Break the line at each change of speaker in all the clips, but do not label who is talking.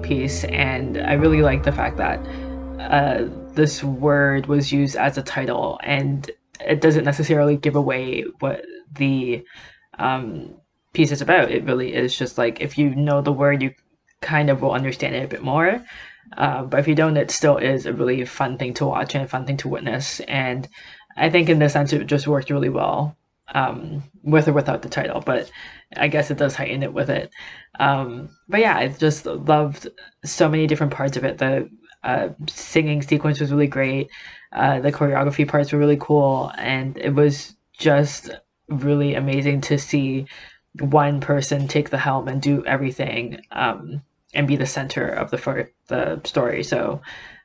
piece, and I really like the fact that this word was used as a title, and it doesn't necessarily give away what the um, piece is about. It really is just like, if you know the word, you kind of will understand it a bit more. But if you don't, it still is a really fun thing to watch and a fun thing to witness. And I think in this sense, it just worked really well, with or without the title. But I guess it does heighten it with it. But yeah, I just loved so many different parts of it. The singing sequence was really great. The choreography parts were really cool, and it was just really amazing to see one person take the helm and do everything, and be the center of the story. So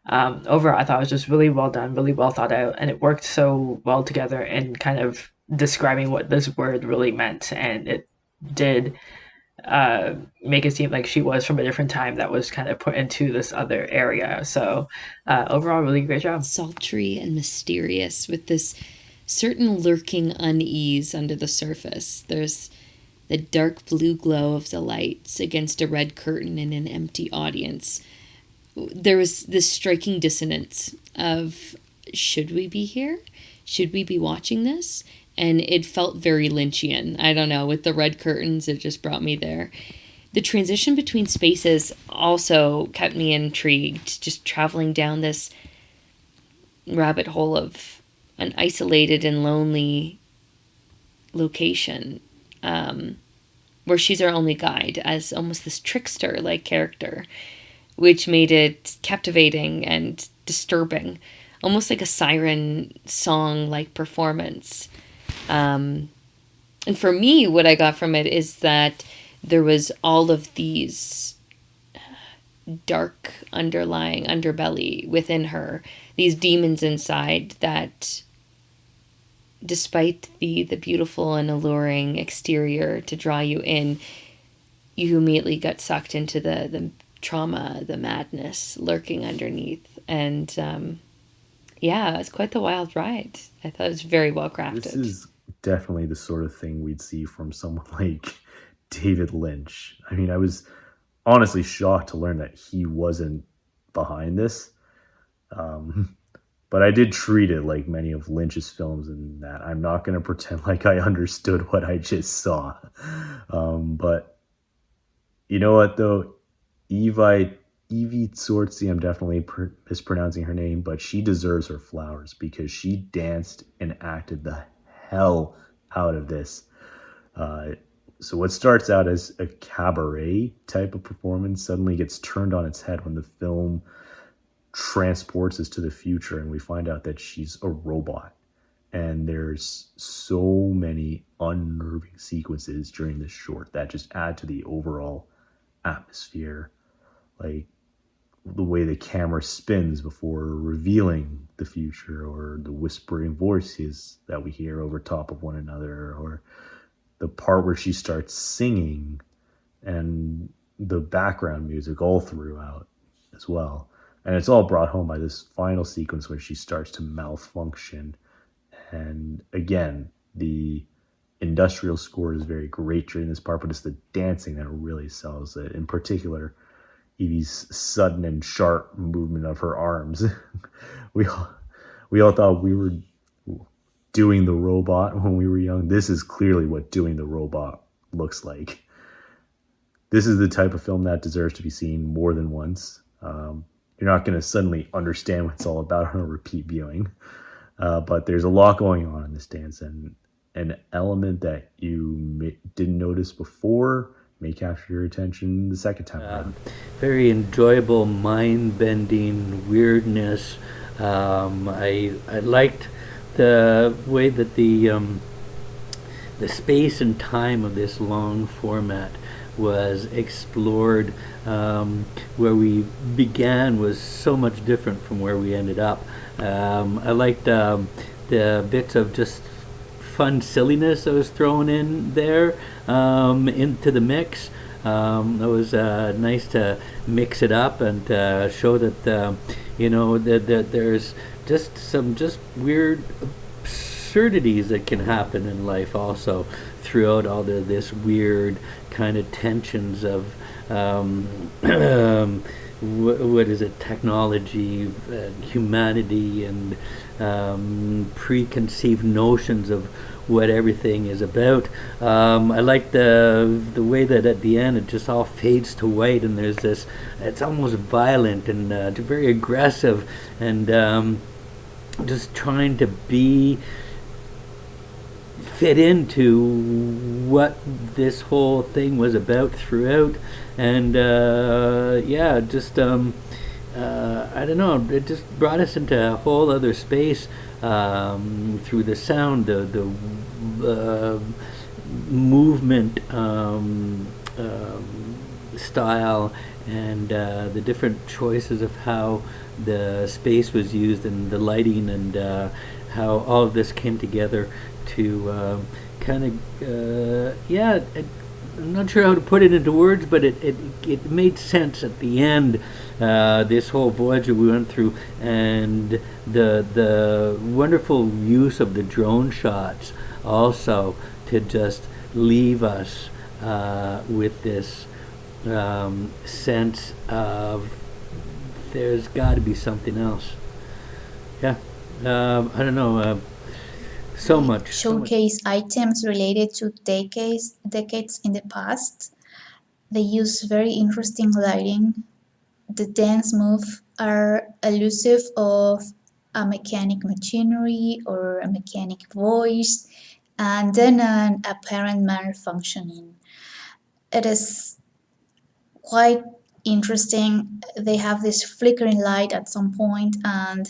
overall, I thought it was just really well done, really well thought out, and it worked so well together in kind of describing what this word really meant. And it did make it seem like she was from a different time that was kind of put into this other area. So overall, really great job.
Sultry and mysterious, with this certain lurking unease under the surface. There's the dark blue glow of the lights against a red curtain in an empty audience. There was this striking dissonance of, should we be here? Should we be watching this? And it felt very Lynchian. I don't know, with the red curtains, it just brought me there. The transition between spaces also kept me intrigued, just traveling down this rabbit hole of an isolated and lonely location, where she's our only guide, as almost this trickster-like character, which made it captivating and disturbing, almost like a siren song-like performance. And for me, what I got from it is that there was all of these dark underlying underbelly within her, these demons inside that, despite the beautiful and alluring exterior to draw you in, you immediately got sucked into the trauma, the madness lurking underneath. And yeah, it's quite the wild ride. I thought it was very well crafted.
This is definitely the sort of thing we'd see from someone like David Lynch. I mean, I was honestly shocked to learn that he wasn't behind this. But I did treat it like many of Lynch's films in that I'm not going to pretend like I understood what I just saw. But you know what, though? Evi Tzortzi, I'm definitely mispronouncing her name, but she deserves her flowers because she danced and acted the hell out of this. So what starts out as a cabaret type of performance suddenly gets turned on its head when the film transports us to the future and we find out that she's a robot. And there's so many unnerving sequences during this short that just add to the overall atmosphere. Like the way the camera spins before revealing the future, or the whispering voices that we hear over top of one another, or the part where she starts singing and the background music all throughout as well. And it's all brought home by this final sequence where she starts to malfunction. And again, the industrial score is very great during this part, but it's the dancing that really sells it. In particular, Evi's sudden and sharp movement of her arms. we all thought we were doing the robot when we were young. This is clearly what doing the robot looks like. This is the type of film that deserves to be seen more than once. You're not going to suddenly understand what it's all about on a repeat viewing. But there's a lot going on in this dance, and an element that you didn't notice before may capture your attention the second time around.
Very enjoyable, mind-bending weirdness. I liked the way that the space and time of this long format was explored. Where we began was so much different from where we ended up. I liked the bits of just fun silliness that was thrown in there into the mix. It was nice to mix it up and show that that there's just some weird absurdities that can happen in life also throughout all this weird kind of tensions of what is it, technology, humanity, and preconceived notions of what everything is about. I like the way that at the end it just all fades to white, and there's this. It's almost violent and very aggressive, and just trying to fit into what this whole thing was about throughout, and I don't know, it just brought us into a whole other space through the sound, the movement style, and the different choices of how the space was used and the lighting, and how all of this came together to I'm not sure how to put it into words, but it made sense at the end. This whole voyage that we went through, and the wonderful use of the drone shots, also to just leave us with this sense of there's got to be something else. Yeah, I don't know. So much.
Showcase items related to decades in the past. They use very interesting lighting. The dance moves are elusive of a mechanic machinery or a mechanic voice, and then an apparent malfunctioning. It is quite interesting. They have this flickering light at some point, and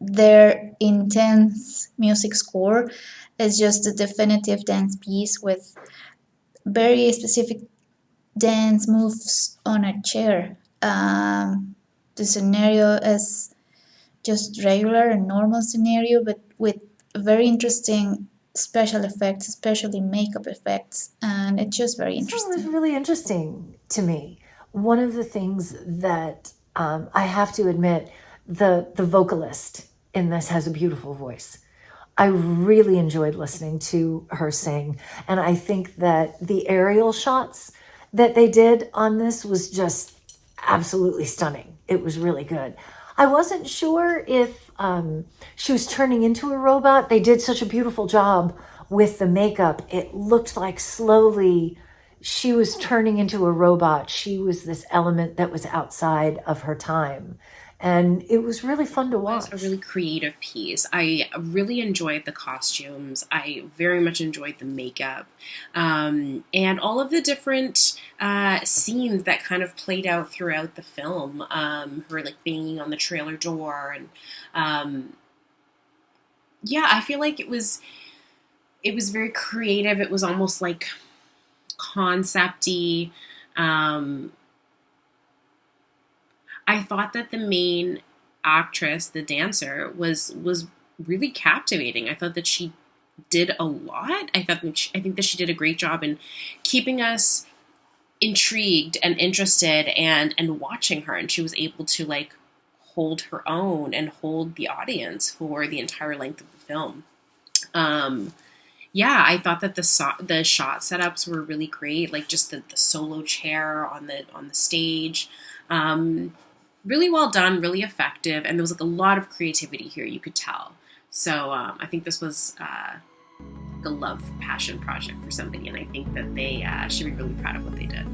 their intense music score is just a definitive dance piece with very specific dance moves on a chair. The scenario is just regular and normal scenario, but with very interesting special effects, especially makeup effects, and it's just very interesting.
It was really interesting to me. One of the things that I have to admit, the vocalist in this has a beautiful voice. I really enjoyed listening to her sing, and I think that the aerial shots that they did on this was just absolutely stunning. It was really good. I wasn't sure if she was turning into a robot. They did such a beautiful job with the makeup. It looked like slowly she was turning into a robot. She was this element that was outside of her time. And it was really fun to watch.
It was a really creative piece. I really enjoyed the costumes. I very much enjoyed the makeup. And all of the different scenes that kind of played out throughout the film. Her like banging on the trailer door. And I feel like it was very creative. It was almost like concept-y. I thought that the main actress, the dancer, was really captivating. I thought that she did a lot. I think that she did a great job in keeping us intrigued and interested and watching her. And she was able to like hold her own and hold the audience for the entire length of the film. I thought that the shot setups were really great. Like just the solo chair on the stage. Really well done, really effective, and there was like a lot of creativity here, you could tell. So I think this was a love passion project for somebody, and I think that they should be really proud of what they did.